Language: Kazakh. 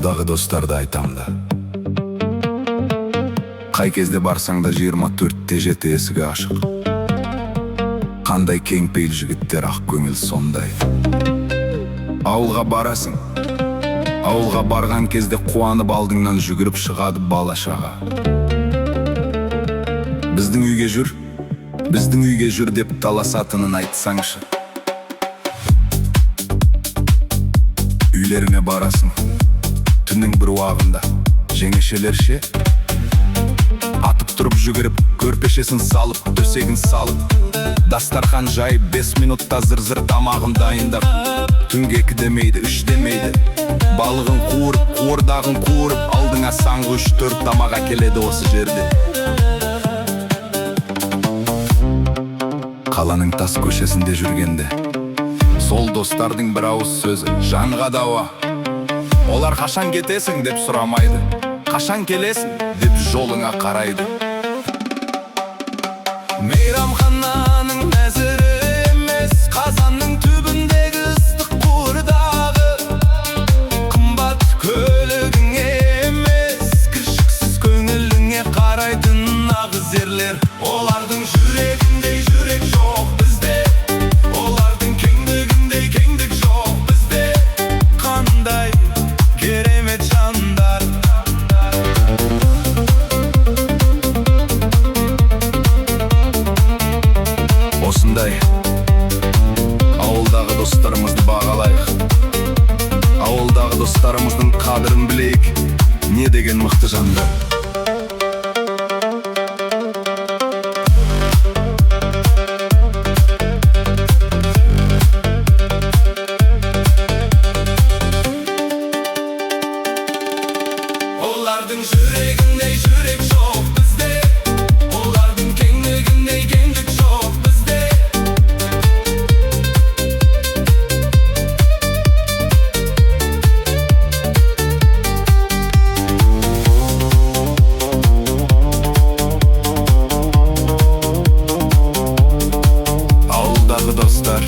Ауылдағы достарды айтам да, қай кезде барсаң да 24-те жеті есігі ашық. Қандай кең пейіл жігіттер, ақ көңіл сондай. Ауылға барасың, ауылға барған кезде қуанып алдыңнан жүгіріп шығады бала шаға. Біздің үйге жүр деп таласатынын айтсаңшы. Үйлеріңе барасың, түннің бір уағында, жеңешелерше атып тұрып жүгіріп, көрпешесін салып, төсегін салып, дастархан жайып, 5 минутта зыр-зыр тамағын дайындап, түнге 2 демейді, 3 демейді, балығын қуырып, қуырдағын қуырып, алдыңа саңғы 3-4 тамақ әкеледі осы жерде. Қаланың тас көшесінде жүргенде, сол достардың бір ауыз сөзі жанға дауа. Олар қашан кетесің деп сұрамайды, қашан келесің деп жолыңа қарайды. Мейрамхананың мәзірі емес, қазанның түбіндегі ыстық қуырдағы. Қымбат көлігің емес, кіршіксіз көңіліңе қарайтын нағыз ерлер. Олардың жүрегіндей жүрек жоқ бізде, олардың кеңдігіндей кеңдік жоқ бізде. Қандай керемет жандар. Осындай ауылдағы достарымызды бағалайық, ауылдағы достарымыздың қадірін білейік. Не деген мықты жандар. Олардың жүрегіндей жүрек жоқ бізде, олардың кеңдігіндей кеңдік жоқ бізде. Ауылдағы достар.